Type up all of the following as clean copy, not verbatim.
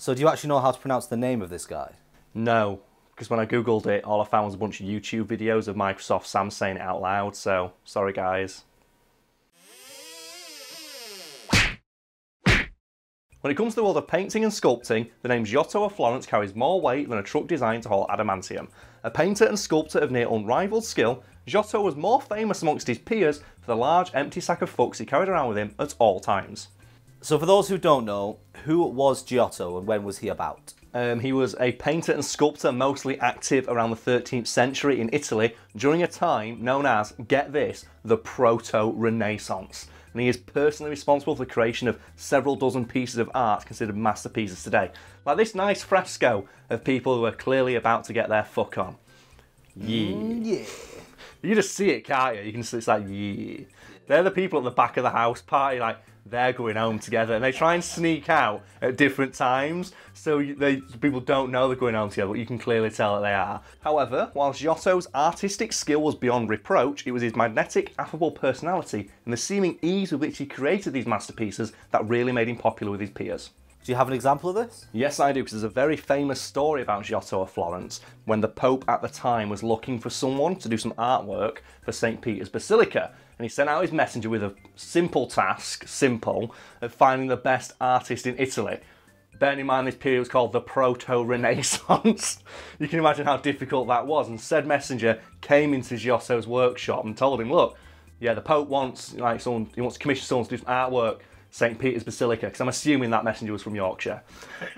So do you actually know how to pronounce the name of this guy? No, because when I googled it, all I found was a bunch of YouTube videos of Microsoft Sam saying it out loud, so sorry guys. When it comes to the world of painting and sculpting, the name Giotto of Florence carries more weight than a truck designed to haul adamantium. A painter and sculptor of near unrivaled skill, Giotto was more famous amongst his peers for the large empty sack of fucks he carried around with him at all times. So for those who don't know, who was Giotto and when was he about? He was a painter and sculptor mostly active around the 13th century in Italy during a time known as, get this, the Proto-Renaissance. And he is personally responsible for the creation of several dozen pieces of art considered masterpieces today. Like this nice fresco of people who are clearly about to get their fuck on. Yeah. Yeah. You just see it, can't you? You can see it's like, yeah. They're the people at the back of the house party, like, they're going home together, and they try and sneak out at different times, so people don't know they're going home together, but you can clearly tell that they are. However, while Giotto's artistic skill was beyond reproach, it was his magnetic, affable personality and the seeming ease with which he created these masterpieces that really made him popular with his peers. Do you have an example of this? Yes, I do, because there's a very famous story about Giotto of Florence when the Pope at the time was looking for someone to do some artwork for St. Peter's Basilica. And he sent out his messenger with a simple task, of finding the best artist in Italy. Bearing in mind this period was called the Proto-Renaissance. You can imagine how difficult that was. And said messenger came into Giotto's workshop and told him, look, yeah, the Pope wants, like, someone, he wants to commission someone to do some artwork, St. Peter's Basilica, because I'm assuming that messenger was from Yorkshire.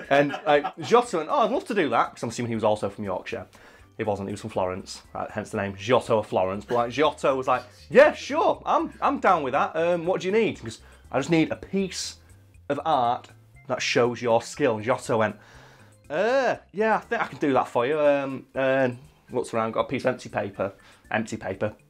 And Giotto went, oh, I'd love to do that, because I'm assuming he was also from Yorkshire. He wasn't, he was from Florence, right, hence the name Giotto of Florence. But like Giotto was like, yeah, sure, I'm down with that. What do you need? Because I just need a piece of art that shows your skill. And Giotto went, yeah, I think I can do that for you. Looks around, got a piece of empty paper,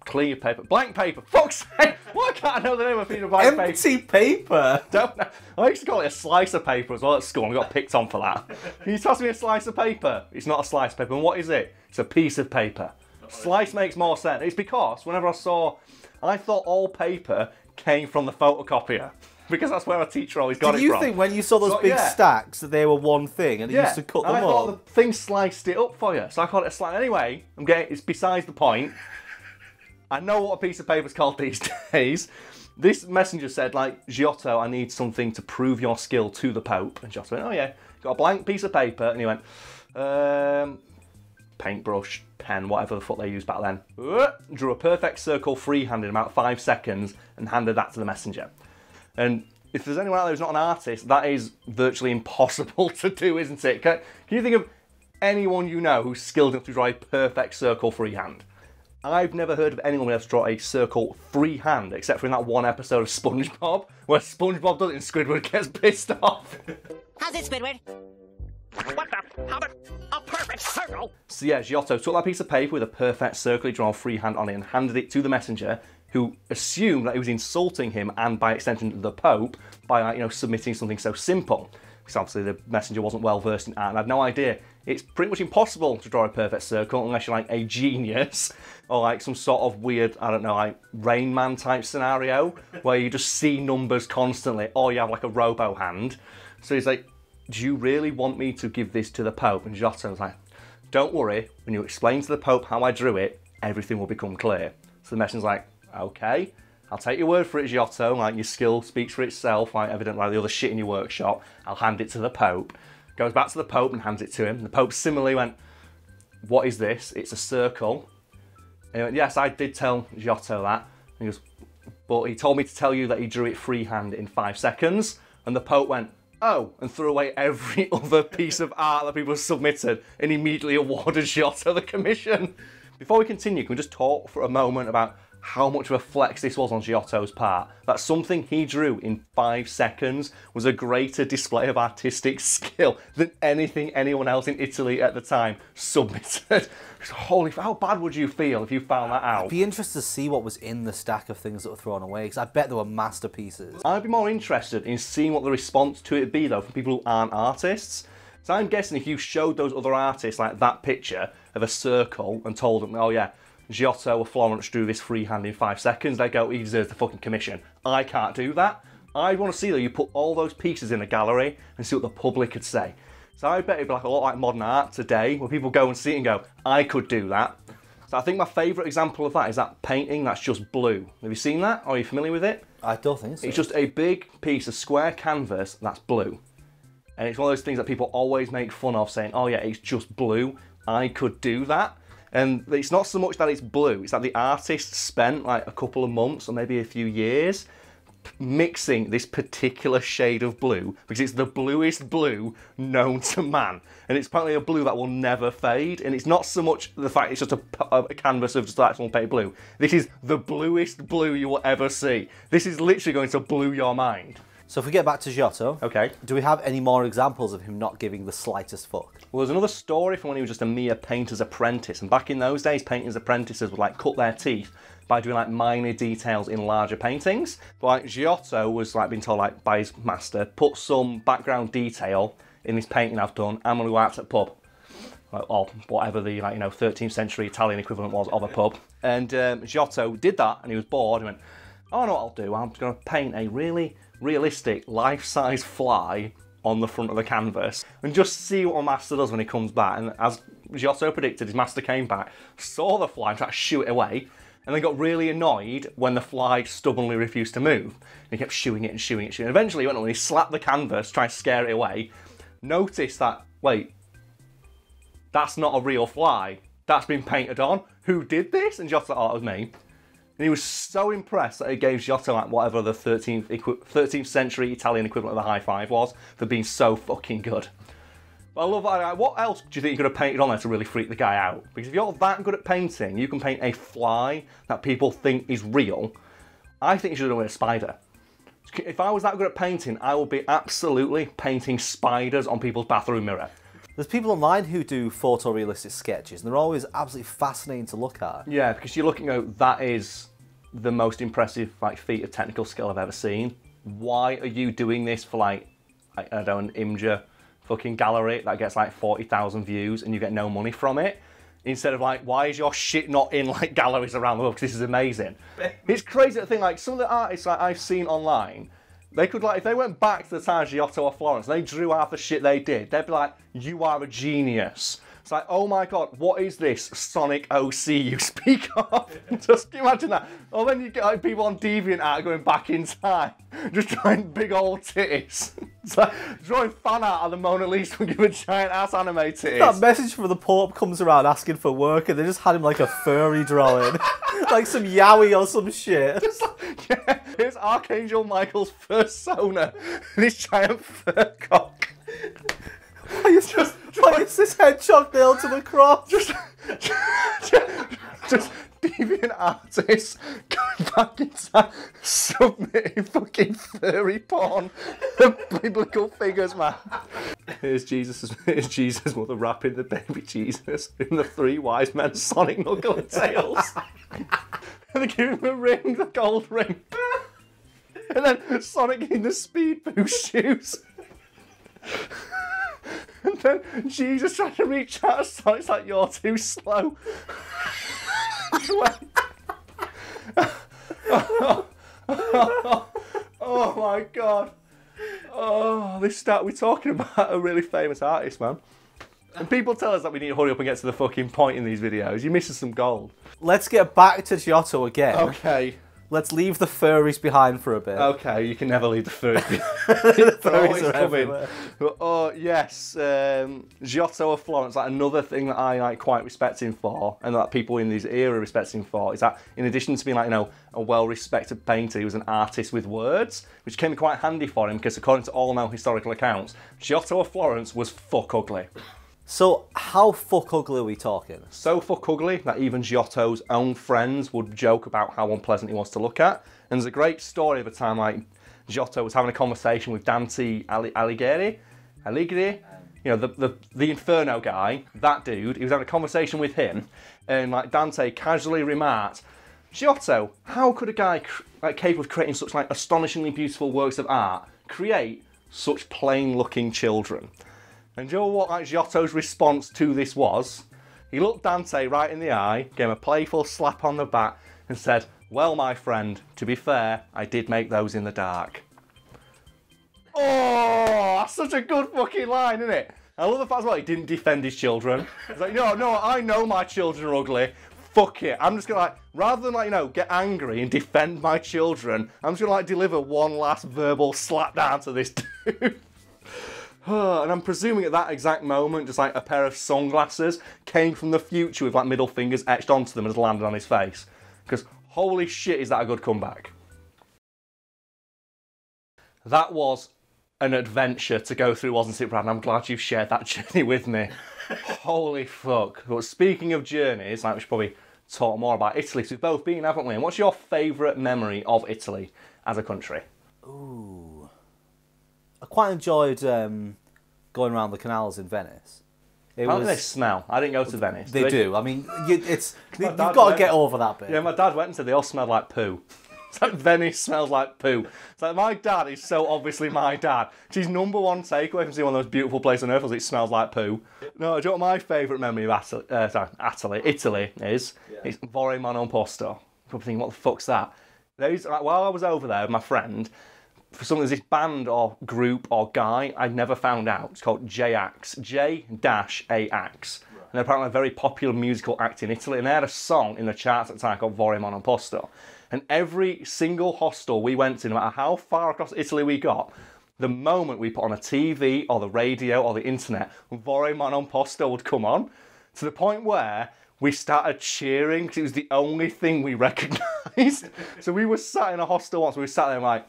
clear paper, blank paper. Fuck's sake! Why can't I know the name of a piece of blank paper? Empty paper? Don't know. I used to call it a slice of paper as well at school, and I got picked on for that. Can you toss me a slice of paper? It's not a slice of paper. And what is it? It's a piece of paper. Slice makes more sense. It's because whenever I thought all paper came from the photocopier. Because that's where our teacher always got it from. Did you think when you saw those big stacks that they were one thing and you used to cut them I up? thought the thing sliced it up for you, so I called it a slice. Anyway, it's besides the point. I know what a piece of paper is called these days. This messenger said, like, Giotto, I need something to prove your skill to the Pope. And Giotto went, oh yeah, got a blank piece of paper, and he went, paintbrush, pen, whatever the fuck they used back then. Drew a perfect circle freehand in about 5 seconds and handed that to the messenger. And if there's anyone out there who's not an artist, that is virtually impossible to do, isn't it? Can you think of anyone you know who's skilled enough to draw a perfect circle freehand? I've never heard of anyone being able to draw a circle freehand, except for in that one episode of SpongeBob, where SpongeBob does it and Squidward gets pissed off. How's it, Squidward? What the? How about a perfect circle? So yeah, Giotto took that piece of paper with a perfect circle he drawn freehand on it and handed it to the messenger, who assumed that he was insulting him and by extension the Pope by, like, submitting something so simple. Because obviously the messenger wasn't well versed in art and had no idea. It's pretty much impossible to draw a perfect circle unless you're like a genius or like some sort of weird, I don't know, like Rain Man type scenario where you just see numbers constantly, or you have like a robo hand. So he's like, do you really want me to give this to the Pope? And Giotto was like, don't worry, when you explain to the Pope how I drew it, everything will become clear. So the messenger's like, okay, I'll take your word for it, Giotto, like your skill speaks for itself, like evidently like the other shit in your workshop, I'll hand it to the Pope. Goes back to the Pope and hands it to him. The Pope similarly went, what is this? It's a circle. And he went, yes, I did tell Giotto that. And he goes, but he told me to tell you that he drew it freehand in 5 seconds. And the Pope went, oh, and threw away every other piece of art that people submitted and immediately awarded Giotto the commission. Before we continue, can we just talk for a moment about how much of a flex this was on Giotto's part? That something he drew in 5 seconds was a greater display of artistic skill than anything anyone else in Italy at the time submitted. Holy, how bad would you feel if you found that out? I'd be interested to see what was in the stack of things that were thrown away, because I bet there were masterpieces. I'd be more interested in seeing what the response to it would be, though, from people who aren't artists. So I'm guessing if you showed those other artists like that picture of a circle and told them, oh yeah, Giotto of Florence drew this freehand in 5 seconds, they go, he deserves the fucking commission. I can't do that. I want to see, though, you put all those pieces in a gallery and see what the public could say. So I bet it'd be like a lot like modern art today, where people go and see it and go, I could do that. So I think my favourite example of that is that painting that's just blue. Have you seen that? Are you familiar with it? I don't think so. It's just a big piece of square canvas that's blue. And it's one of those things that people always make fun of, saying, oh yeah, it's just blue. I could do that. And it's not so much that it's blue, it's that the artist spent like a couple of months or maybe a few years mixing this particular shade of blue because it's the bluest blue known to man. And it's apparently a blue that will never fade. And it's not so much the fact it's just a canvas of just like someone painted blue. This is the bluest blue you will ever see. This is literally going to blow your mind. So if we get back to Giotto, Okay. do we have any more examples of him not giving the slightest fuck? Well, there's another story from when he was just a mere painter's apprentice. And back in those days, painter's apprentices would like cut their teeth by doing like minor details in larger paintings. But like Giotto was like being told like by his master, put some background detail in this painting I've done. I'm going to go out to the pub. Or whatever the 13th century Italian equivalent was of a pub. And Giotto did that and he was bored. He went, oh, I know what I'll do. I'm going to paint a really realistic life-size fly on the front of the canvas and just see what my master does when he comes back. And as Giotto predicted, his master came back, saw the fly and tried to shoo it away, and then got really annoyed when the fly stubbornly refused to move. And he kept shooing it and shooing it and shooing it. Eventually he went on and he slapped the canvas, trying to scare it away, noticed that, wait, that's not a real fly. That's been painted on. Who did this? And Giotto, oh, it was me. And he was so impressed that he gave Giotto like whatever the 13th century Italian equivalent of the high five was for being so fucking good. But I love that. What else do you think you could have painted on there to really freak the guy out? Because if you're that good at painting, you can paint a fly that people think is real. I think you should have done with a spider. If I was that good at painting, I would be absolutely painting spiders on people's bathroom mirror. There's people online who do photorealistic sketches, and they're always absolutely fascinating to look at. Yeah, because you're looking at that is the most impressive like feat of technical skill I've ever seen. Why are you doing this for like I don't know, an Imgur fucking gallery that gets like 40,000 views and you get no money from it? Instead of like, why is your shit not in like galleries around the world? Because this is amazing. It's crazy to think like some of the artists like I've seen online. They could like, if they went back to the time of Giotto or Florence and they drew half the shit they did, they'd be like, you are a genius. It's like, oh my god, what is this Sonic OC you speak of? Just imagine that. Or then you get like people on Deviant Art going back in time, just drawing big old titties. It's like drawing fan art of the Mona Lisa and give a giant ass anime titties. That message from the Pope comes around asking for work and they just had him like a furry drawing. Like some yaoi or some shit. Just like, yeah, here's Archangel Michael's persona, this giant fur cock. Why is this hedgehog nailed to the cross? Just deviant artists going back in time, submitting fucking furry porn of biblical figures, man. Here's Jesus' mother wrapping the baby Jesus in the three wise men Sonic Knuckle and Tails. And they give him a ring, the gold ring. And then Sonic in the speed boost shoes. And then Jesus trying to reach out, Sonic's like, you're too slow. Oh my god. Oh, we're talking about a really famous artist, man. And people tell us that we need to hurry up and get to the fucking point in these videos. You're missing some gold. Let's get back to Giotto again. Okay. Let's leave the furries behind for a bit. Okay, you can never leave the furries behind. The They're furries always are coming. everywhere. But, oh yes, Giotto of Florence, like another thing that I like quite respect him for, and that people in this era respect him for, is that in addition to being like, you know, a well-respected painter, he was an artist with words, which came in quite handy for him because according to all known historical accounts, Giotto of Florence was fuck ugly. So, how fuck ugly are we talking? So fuck ugly that even Giotto's own friends would joke about how unpleasant he was to look at. And there's a great story of a time like Giotto was having a conversation with Dante Alighieri, you know, the Inferno guy, that dude. He was having a conversation with him, and like Dante casually remarked, Giotto, how could a guy like capable of creating such like astonishingly beautiful works of art create such plain-looking children? And do you know what like Giotto's response to this was? He looked Dante right in the eye, gave him a playful slap on the back, and said, well, my friend, to be fair, I did make those in the dark. Oh, that's such a good fucking line, isn't it? I love the fact as well he didn't defend his children. He's like, no, I know my children are ugly. Fuck it. I'm just gonna like, rather than like, get angry and defend my children, I'm just gonna like deliver one last verbal slap down to this dude. And I'm presuming at that exact moment, just like a pair of sunglasses came from the future with like middle fingers etched onto them and has landed on his face. Because holy shit, is that a good comeback. That was an adventure to go through, wasn't it, Brad? And I'm glad you shared that journey with me. Holy fuck. But speaking of journeys, like we should probably talk more about Italy, because we've both been, haven't we? And what's your favourite memory of Italy as a country? Ooh. I quite enjoyed going around the canals in Venice. How do they smell? I didn't go to Venice. They do. I mean, you've got to get over that bit. Yeah, my dad went and said they all smelled like poo. It's like Venice smells like poo. It's like my dad is so obviously my dad. It's his number one takeaway from seeing one of those beautiful places on earth was it smells like poo. No, do you know what my favourite memory of Italy is? Yeah. It's Vorrei Posto. I'm probably thinking, what the fuck's that? While I was over there with my friend, for some reason, this band or group or guy I'd never found out. It's called J-Ax. J-A-X. Right. And they're apparently a very popular musical act in Italy. And they had a song in the charts at the time called Vorrei Posto. And every single hostel we went to, no matter how far across Italy we got, the moment we put on a TV or the radio or the internet, Vorrei Posto would come on, to the point where we started cheering because it was the only thing we recognised. So we were sat in a hostel once, we were sat there like,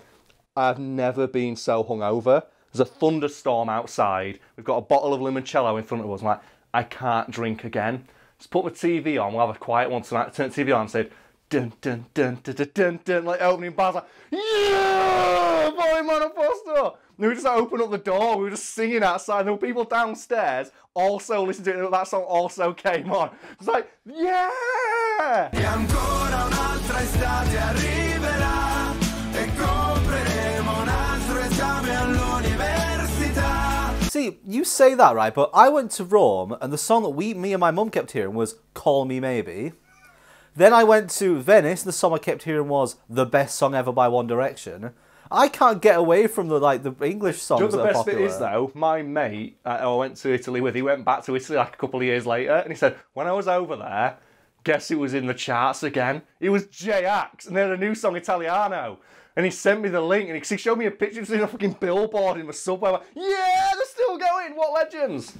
I've never been so hungover. There's a thunderstorm outside. We've got a bottle of limoncello in front of us. I'm like, I can't drink again. Just put my TV on, we'll have a quiet one tonight. Turn the TV on and said, dun dun dun dun dun dun dun, like opening bars, like, yeah, Vorrei Posto. And we just like, opened up the door, we were just singing outside, and there were people downstairs also listening to it, and that song also came on. It's like, yeah! E ancora un'altra estate arriverà, e compreremo un altro esame all'università. See, you say that, right, but I went to Rome, and the song that me and my mum kept hearing was Call Me Maybe. Then I went to Venice, and the song I kept hearing was The Best Song Ever by One Direction. I can't get away from the English songs. Do you know what the best bit is though? My mate, I went to Italy with, he went back to Italy like a couple of years later, and he said, when I was over there, guess who was in the charts again? It was J-Ax, and they had a new song, Italiano. And he sent me the link, and he showed me a picture of a fucking billboard in the subway. Like, yeah, they're still going, what legends!